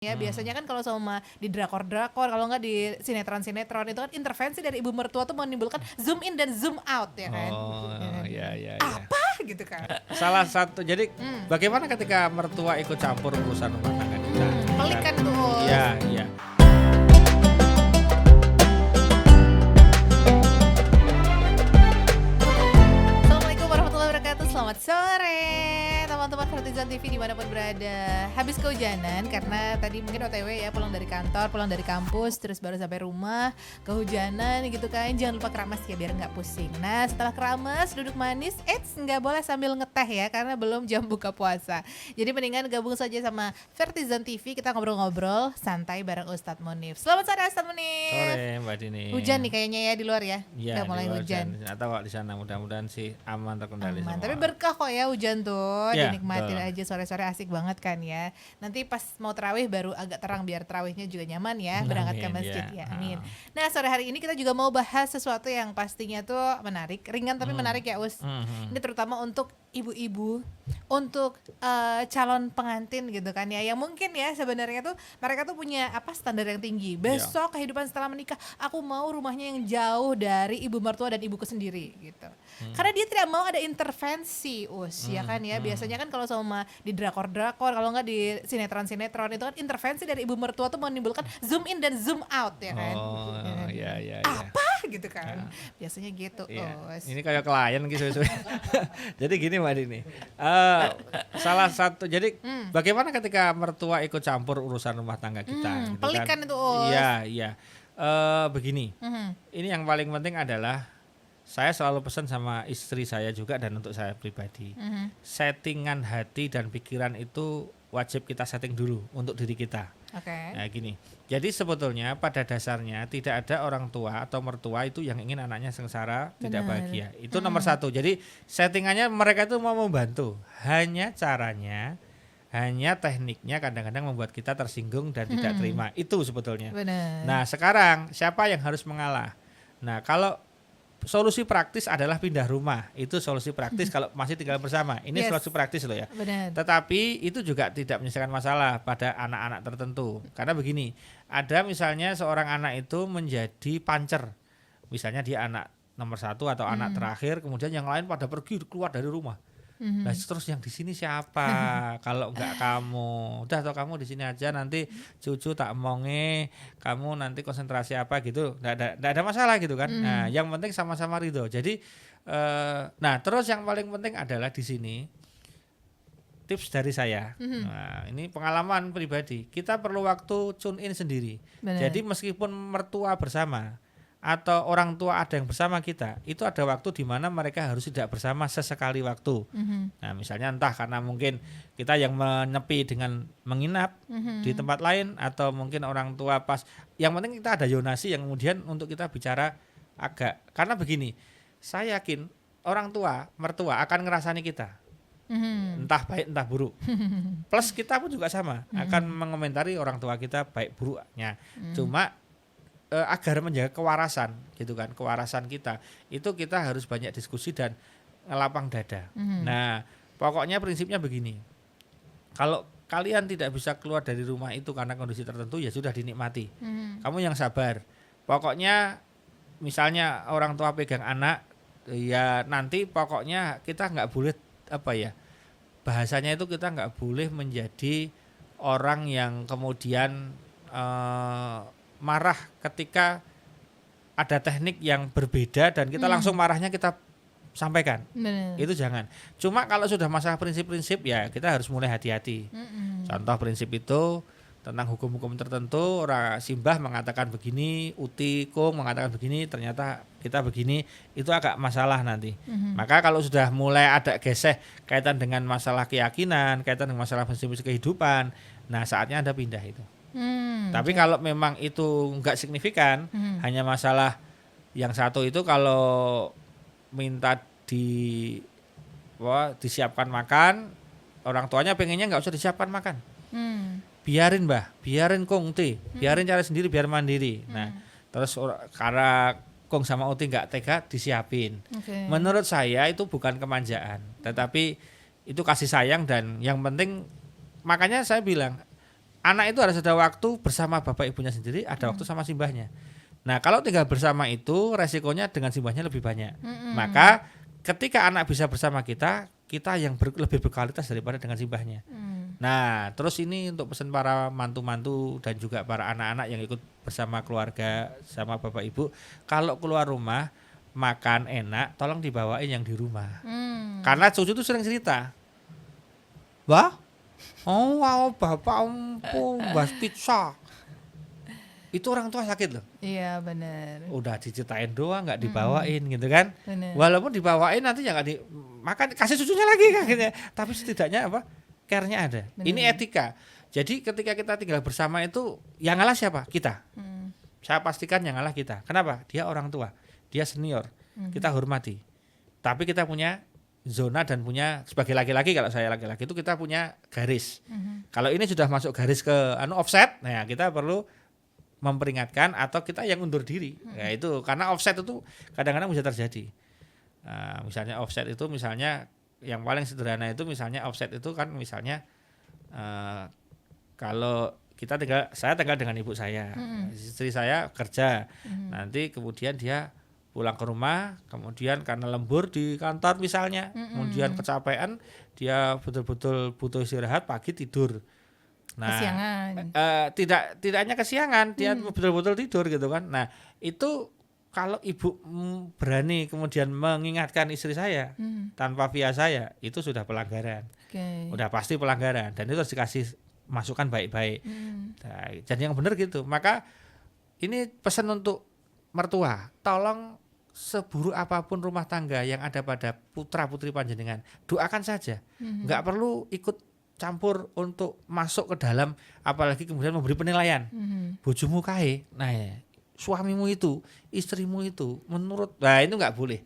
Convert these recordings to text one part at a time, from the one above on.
Ya biasanya kan kalau sama di drakor-drakor, kalau nggak di sinetron-sinetron itu kan intervensi dari ibu mertua tuh menimbulkan zoom in dan zoom out ya kan. Oh, ya. Apa gitu kan. Salah satu, jadi bagaimana ketika mertua ikut campur urusan rumah tangga kita? Pelik kan tuh. Iya. Assalamualaikum warahmatullahi wabarakatuh. Selamat sore teman-teman Vertizon TV dimanapun berada. Habis kehujanan karena tadi mungkin OTW ya, pulang dari kantor, pulang dari kampus, terus baru sampai rumah kehujanan gitu kan. Jangan lupa keramas ya biar nggak pusing. Nah setelah keramas duduk manis, nggak boleh sambil ngeteh ya karena belum jam buka puasa. Jadi mendingan gabung saja sama Vertizon TV, kita ngobrol-ngobrol santai bareng Ustadz Munif. Selamat sore Ustadz Munif. Sore Mbak Dini. Hujan nih kayaknya ya di luar ya. Iya, Udah mulai di luar hujan. Atau di sana mudah-mudahan sih aman terkendali Aman, semua. tapi berkah kok ya hujan tuh, Ya, dinikmatin betul. aja sore-sore asik banget kan ya. Nanti pas mau tarawih baru agak terang biar tarawihnya juga nyaman ya, berangkat ke Amin, masjid ya. ya, amin. Nah sore hari ini kita juga mau bahas sesuatu yang pastinya tuh menarik, ringan tapi menarik ya Us. Ini terutama untuk ibu-ibu, untuk calon pengantin gitu kan ya, yang mungkin ya sebenarnya tuh mereka tuh punya apa standar yang tinggi. Besok kehidupan setelah menikah, aku mau rumahnya yang jauh dari ibu mertua dan ibuku sendiri gitu. Karena dia tidak mau ada intervensi Us, ya kan ya. Biasanya kan kalau sama di drakor-drakor, kalau nggak di sinetron-sinetron itu kan intervensi dari ibu mertua tuh menimbulkan zoom in dan zoom out ya kan. Oh, ya. Apa gitu kan. Biasanya gitu Iya. Us. Ini kayak klien gitu. Jadi gini Mbak Dini, salah satu, jadi bagaimana ketika mertua ikut campur urusan rumah tangga kita? Gitu Pelik kan itu Us. Iya. Begini, ini yang paling penting adalah saya selalu pesan sama istri saya juga dan untuk saya pribadi, settingan hati dan pikiran itu wajib kita setting dulu untuk diri kita. Oke. Nah gini, jadi sebetulnya pada dasarnya tidak ada orang tua atau mertua itu yang ingin anaknya sengsara, tidak bahagia. Itu nomor satu. Jadi settingannya mereka itu mau membantu. Hanya caranya, hanya tekniknya kadang-kadang membuat kita tersinggung dan tidak terima. Itu sebetulnya. Benar. Nah sekarang siapa yang harus mengalah? Nah kalau solusi praktis adalah pindah rumah. Itu solusi praktis kalau masih tinggal bersama. Ini Yes. solusi praktis loh ya. Benar. Tetapi itu juga tidak menyelesaikan masalah pada anak-anak tertentu. Karena begini, ada misalnya seorang anak itu menjadi pancer. Misalnya dia anak nomor 1 atau anak terakhir, kemudian yang lain pada pergi keluar dari rumah. Nah terus yang di sini siapa? Kalau enggak kamu, udah atau kamu di sini aja, nanti cucu tak omonge, kamu nanti konsentrasi apa gitu, enggak ada masalah gitu kan. Nah yang penting sama-sama ridho. Jadi nah terus yang paling penting adalah di sini tips dari saya. Nah, ini pengalaman pribadi. Kita perlu waktu tune in sendiri. Benar. Jadi meskipun mertua bersama atau orang tua ada yang bersama kita, itu ada waktu di mana mereka harus tidak bersama sesekali waktu. Nah, misalnya entah karena mungkin kita yang menepi dengan menginap di tempat lain, atau mungkin orang tua pas. Yang penting kita ada zonasi yang kemudian untuk kita bicara agak. Karena begini, saya yakin orang tua, mertua akan ngerasani kita. Entah baik entah buruk. Plus kita pun juga sama akan mengomentari orang tua kita baik buruknya. Cuma agar menjaga kewarasan gitu kan, kewarasan kita itu kita harus banyak diskusi dan ngelapang dada. Nah pokoknya prinsipnya begini, kalau kalian tidak bisa keluar dari rumah itu karena kondisi tertentu, ya sudah dinikmati. Kamu yang sabar. Pokoknya misalnya orang tua pegang anak, ya nanti pokoknya kita nggak boleh apa ya, bahasanya itu kita nggak boleh menjadi orang yang kemudian marah ketika ada teknik yang berbeda dan kita langsung marahnya kita sampaikan. Benar. Itu jangan. Cuma kalau sudah masalah prinsip-prinsip, ya kita harus mulai hati-hati. Contoh prinsip itu tentang hukum-hukum tertentu, orang Simbah mengatakan begini, Uti Kung mengatakan begini, ternyata kita begini, itu agak masalah nanti. Maka kalau sudah mulai ada geseh kaitan dengan masalah keyakinan, kaitan dengan masalah prinsip kehidupan, nah saatnya Anda pindah itu. Tapi kalau memang itu enggak signifikan, hanya masalah yang satu itu kalau minta disiapkan makan, orang tuanya pengennya nggak usah disiapkan makan. Biarin Mbah, biarin Kong Uti, biarin cari sendiri biar mandiri. Nah, terus karena Kong sama Uti nggak tega disiapin. Oke. Menurut saya itu bukan kemanjaan, tetapi itu kasih sayang, dan yang penting makanya saya bilang anak itu harus ada waktu bersama bapak ibunya sendiri, ada waktu sama simbahnya. Nah, kalau tinggal bersama itu resikonya dengan simbahnya lebih banyak. Maka ketika anak bisa bersama kita yang lebih berkualitas daripada dengan simbahnya. Nah, terus ini untuk pesan para mantu-mantu dan juga para anak-anak yang ikut bersama keluarga sama bapak ibu, kalau keluar rumah makan enak, tolong dibawain yang di rumah. Karena cucu tuh sering cerita, wah, wow, bapak bahas pizza. Itu orang tua sakit loh. Iya benar. Udah diceritain doang, nggak dibawain gitu kan. Bener. Walaupun dibawain nanti ya nggak makan, kasih cucunya lagi akhirnya. Tapi setidaknya apa? Care-nya ada. Bener. Ini etika. Jadi ketika kita tinggal bersama itu yang ngalah siapa? Kita. Saya pastikan yang ngalah kita. Kenapa? Dia orang tua. Dia senior, kita hormati. Tapi kita punya zona dan punya sebagai laki-laki, kalau saya laki-laki itu kita punya garis. Kalau ini sudah masuk garis ke offset, nah kita perlu memperingatkan atau kita yang undur diri. Ya itu karena offset itu kadang-kadang bisa terjadi. Nah, misalnya offset itu misalnya yang paling sederhana itu misalnya offset itu kan misalnya kalau saya tinggal dengan ibu saya, istri saya kerja, nanti kemudian dia pulang ke rumah, kemudian karena lembur di kantor misalnya, kemudian kecapean, dia betul-betul butuh istirahat, pagi tidur. Nah, kesiangan. Tidak hanya kesiangan, dia betul-betul tidur gitu kan. Nah, itu kalau ibu berani kemudian mengingatkan istri saya tanpa via saya, itu sudah pelanggaran. Udah pasti pelanggaran dan itu harus dikasih masukan baik-baik. Nah, jadi yang benar gitu. Maka ini pesan untuk mertua, tolong seburuk apapun rumah tangga yang ada pada putra putri panjenengan, doakan saja, nggak perlu ikut campur untuk masuk ke dalam, apalagi kemudian memberi penilaian. Bojomu kae, nah ya, suamimu itu, istrimu itu, menurut, nah itu nggak boleh.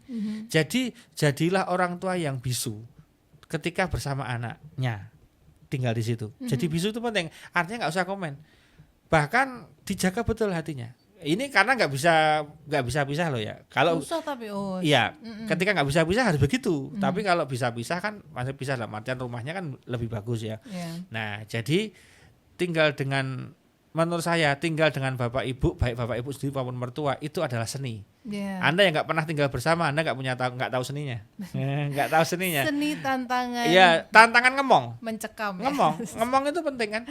Jadi jadilah orang tua yang bisu ketika bersama anaknya tinggal di situ. Jadi bisu itu penting, artinya nggak usah komen, bahkan dijaga betul hatinya. Ini karena nggak bisa pisah loh ya. Kalau susah tapi iya, ketika nggak bisa pisah harus begitu. Tapi kalau bisa pisah kan masih pisah dalam artian rumahnya kan lebih bagus ya. Nah, jadi menurut saya tinggal dengan bapak ibu, baik bapak ibu sendiri maupun mertua, itu adalah seni. Anda yang nggak pernah tinggal bersama, Anda nggak tahu seninya. Nggak tahu seninya. Seni tantangan. Iya, tantangan ngomong. Mencekam. Ngomong itu penting kan.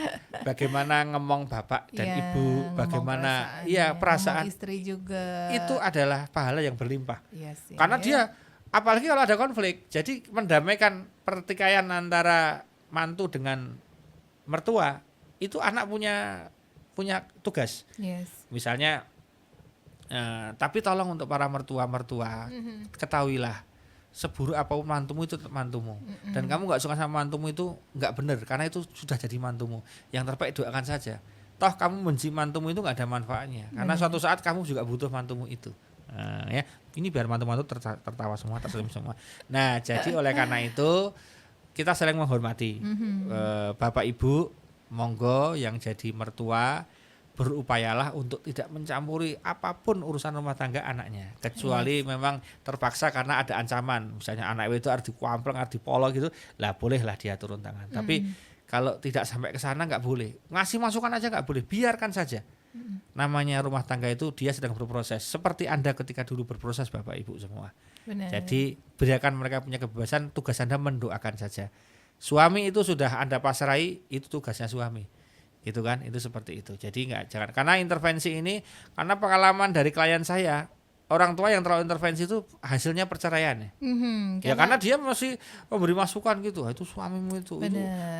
Bagaimana ngomong bapak dan ibu, bagaimana perasaan istri juga. Itu adalah pahala yang berlimpah. Iya sih. Karena dia apalagi kalau ada konflik, jadi mendamaikan pertikaian antara mantu dengan mertua, itu anak punya tugas. Misalnya tapi tolong untuk para mertua ketahuilah, seburuk apapun mantumu itu tetap mantumu. Dan kamu nggak suka sama mantumu itu nggak benar, karena itu sudah jadi mantumu. Yang terbaik doakan saja. Toh kamu benci mantumu itu nggak ada manfaatnya, karena suatu saat kamu juga butuh mantumu itu. Ya, ini biar mantu-mantu tertawa semua, tersenyum semua. Nah, jadi oleh karena itu kita saling menghormati. Bapak Ibu, monggo yang jadi mertua berupayalah untuk tidak mencampuri apapun urusan rumah tangga anaknya, kecuali memang terpaksa karena ada ancaman, misalnya anak itu harus dikuampleng, harus dipolo gitu, lah bolehlah dia turun tangan. Tapi kalau tidak sampai ke sana nggak boleh, ngasih masukan aja nggak boleh, biarkan saja. Namanya rumah tangga itu dia sedang berproses, seperti Anda ketika dulu berproses Bapak Ibu semua. Benar. Jadi berikan mereka punya kebebasan, tugas Anda mendoakan saja. Suami itu sudah Anda pasrai, itu tugasnya suami. Itu kan, itu seperti itu. Jadi jangan, karena intervensi ini, karena pengalaman dari klien saya, orang tua yang terlalu intervensi itu hasilnya perceraian ya. Ya karena dia masih memberi masukan gitu, itu suamimu itu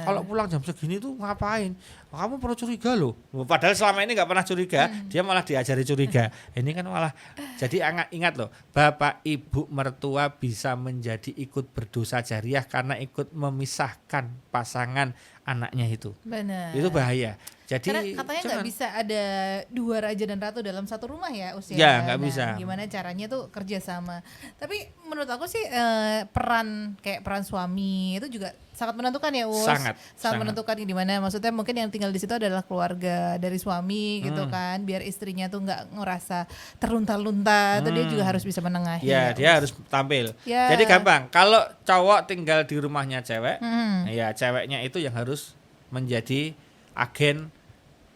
kalau pulang jam segini tuh ngapain, kamu perlu curiga loh. Padahal selama ini nggak pernah curiga, dia malah diajari curiga. Ini kan malah jadi ingat loh, bapak ibu mertua bisa menjadi ikut berdosa jariah karena ikut memisahkan pasangan anaknya itu. Benar. Itu bahaya. Jadi karena katanya nggak bisa ada dua raja dan ratu dalam satu rumah ya usia. Ya nggak bisa. Gimana caranya tuh kerjasama. Tapi menurut aku sih peran suami itu juga sangat menentukan ya Us. Sangat menentukan, gimana maksudnya mungkin yang tinggal di situ adalah keluarga dari suami gitu kan, biar istrinya tuh nggak ngerasa terlunta-lunta, atau dia juga harus bisa menengahi. Ya dia harus tampil. Jadi gampang, kalau cowok tinggal di rumahnya cewek, ya ceweknya itu yang harus menjadi agen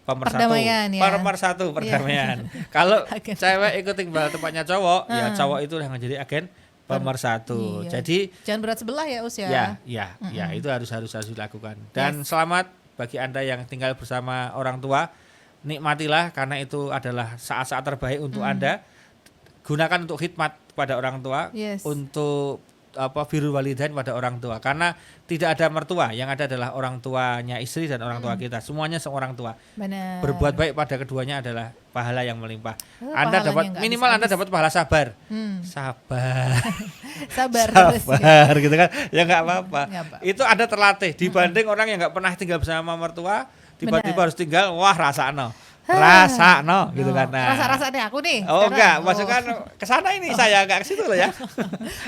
pemersatu, Perdamaian, ya. pemersatu perdamaian. Kalau Agen. cewek ikut tinggal tempatnya cowok, ya cowok itu yang menjadi agen pemersatu. Iya. Jadi Jangan berat sebelah ya Us ya. ya itu harus dilakukan. Dan selamat bagi Anda yang tinggal bersama orang tua, nikmatilah karena itu adalah saat-saat terbaik untuk Anda. Gunakan untuk khidmat pada orang tua, Yes. untuk birrul walidain pada orang tua, karena tidak ada mertua, yang ada adalah orang tuanya istri dan orang tua kita, semuanya seorang tua. Benar. Berbuat baik pada keduanya adalah pahala yang melimpah. pahalanya Anda dapat nggak minimal Anda habis-habis. dapat pahala sabar. Sabar Sabar, terus ya. sabar gitu kan. Ya nggak apa-apa. Nggak apa-apa. Itu Anda terlatih dibanding orang yang nggak pernah tinggal bersama mertua, tiba-tiba Benar. harus tinggal, wah rasakno. Rasakno gitu kan. Nah. Rasa-rasa deh aku nih. Oh sekarang. enggak, maksudnya kan kesana ini saya enggak ke situ loh ya.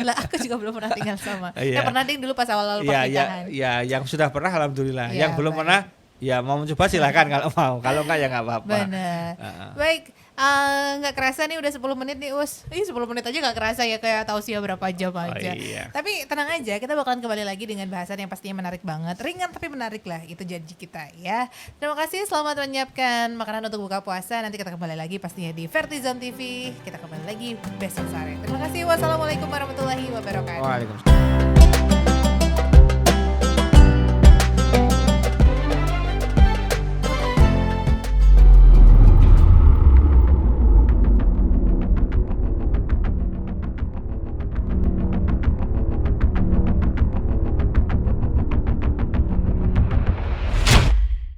Lah aku juga belum pernah tinggal sama. Iya. Pernah ding dulu pas awal-awal Ya, pernikahan. yang sudah pernah alhamdulillah. Ya, Yang belum baik. pernah ya mau mencoba silahkan kalau mau. Kalau enggak ya enggak apa-apa. Benar. Heeh. Baik, nggak kerasa nih udah 10 menit nih Us. 10 menit aja nggak kerasa ya, kayak tausiah berapa jam aja. iya. Tapi tenang aja, kita bakalan kembali lagi dengan bahasan yang pastinya menarik banget. Ringan tapi menarik lah, itu janji kita ya. Terima kasih, selamat menyiapkan makanan untuk buka puasa. Nanti kita kembali lagi pastinya di Vertizon TV. Kita kembali lagi besok sore. Terima kasih, wassalamualaikum warahmatullahi wabarakatuh. Waalaikumsalam.